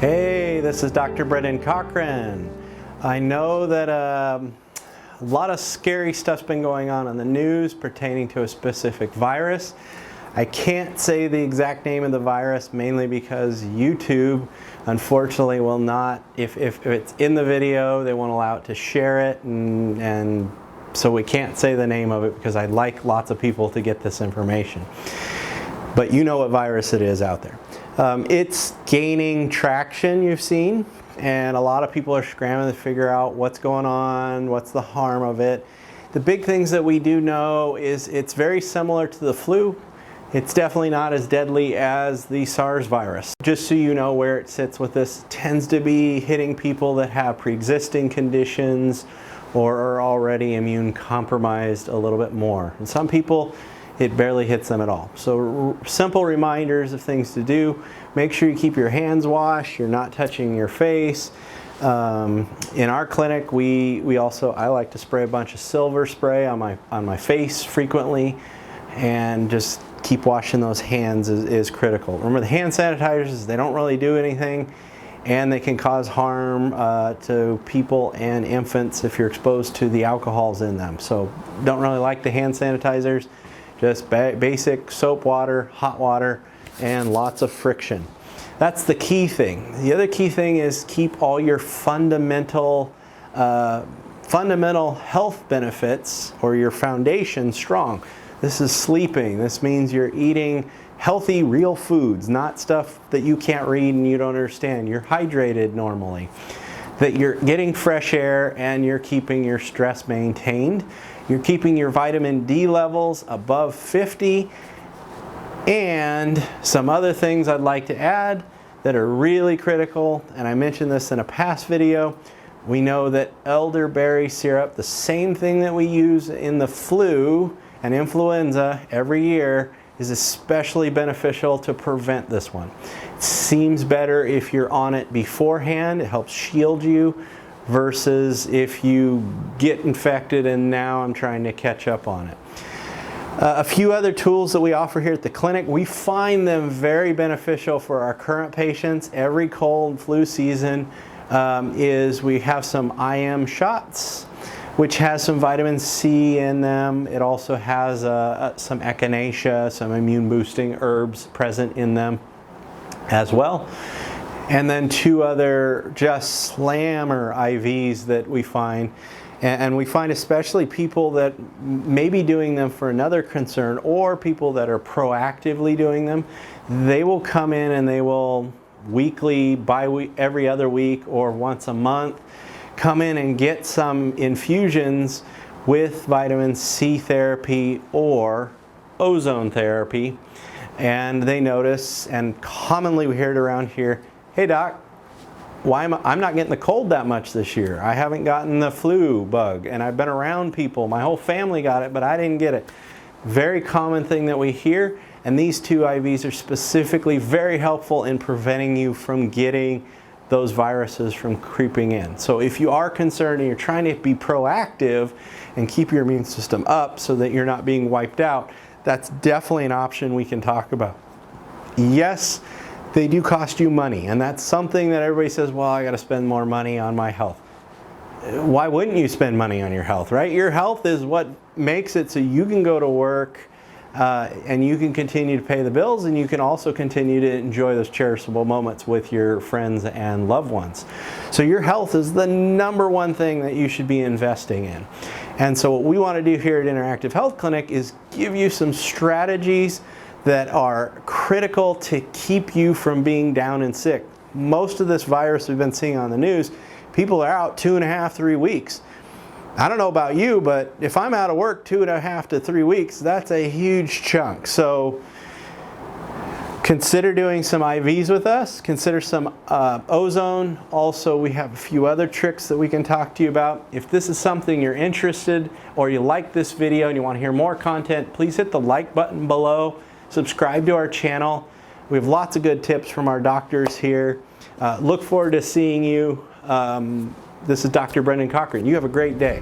Hey, this is Dr. Brenden Cochran. I know that a lot of scary stuff's been going on in the news pertaining to a specific virus. I can't say the exact name of the virus, mainly because YouTube unfortunately will not, if it's in the video, they won't allow it to share it, and so we can't say the name of it because I'd like lots of people to get this information. But you know what virus it is out there. It's gaining traction, you've seen, and a lot of people are scrambling to figure out what's going on, what's the harm of it. The big things that we do know is it's very similar to the flu. It's definitely not as deadly as the SARS virus. Just so you know where it sits with this, it tends to be hitting people that have pre-existing conditions or are already immune compromised a little bit more. And some people, it barely hits them at all. So simple reminders of things to do. Make sure you keep your hands washed, you're not touching your face. In our clinic, I like to spray a bunch of silver spray on my face frequently, and just keep washing those hands is critical. Remember, the hand sanitizers, they don't really do anything, and they can cause harm to people and infants if you're exposed to the alcohols in them. So don't really like the hand sanitizers. Just basic soap water, hot water, and lots of friction. That's the key thing. The other key thing is keep all your fundamental health benefits, or your foundation, strong. This is sleeping. This means you're eating healthy, real foods, not stuff that you can't read and you don't understand. You're hydrated normally. That you're getting fresh air, and you're keeping your stress maintained. You're keeping your vitamin D levels above 50. And some other things I'd like to add that are really critical, and I mentioned this in a past video. We know that elderberry syrup, the same thing that we use in the flu and influenza every year, is especially beneficial to prevent this one. It seems better if you're on it beforehand. It helps shield you versus if you get infected and now I'm trying to catch up on it. A few other tools that we offer here at the clinic, we find them very beneficial for our current patients. Every cold and flu season is we have some IM shots, which has some vitamin C in them. It also has some echinacea, some immune boosting herbs present in them as well. And then two other just slammer IVs that we find. And we find especially people that may be doing them for another concern, or people that are proactively doing them, they will come in and they will weekly, every other week, or once a month, come in and get some infusions with vitamin C therapy or ozone therapy. And they notice, and commonly we hear it around here, "Hey doc, I'm not getting the cold that much this year. I haven't gotten the flu bug, and I've been around people. My whole family got it, but I didn't get it." Very common thing that we hear, and these two IVs are specifically very helpful in preventing you from getting those viruses from creeping in. So if you are concerned and you're trying to be proactive and keep your immune system up so that you're not being wiped out, that's definitely an option we can talk about. Yes, they do cost you money, and that's something that everybody says, well, I got to spend more money on my health. Why wouldn't you spend money on your health, right? Your health is what makes it so you can go to work and you can continue to pay the bills, and you can also continue to enjoy those cherishable moments with your friends and loved ones. So your health is the #1 thing that you should be investing in. And so what we want to do here at Interactive Health Clinic is give you some strategies that are critical to keep you from being down and sick. Most of this virus we've been seeing on the news, people are out 2.5, 3 weeks. I don't know about you, but if I'm out of work 2.5 to 3 weeks, that's a huge chunk. So consider doing some IVs with us. Consider some ozone. Also, we have a few other tricks that we can talk to you about. If this is something you're interested, or you like this video and you want to hear more content, please hit the like button below. Subscribe to our channel. We have lots of good tips from our doctors here. Look forward to seeing you. This is Dr. Brenden Cochran. You have a great day.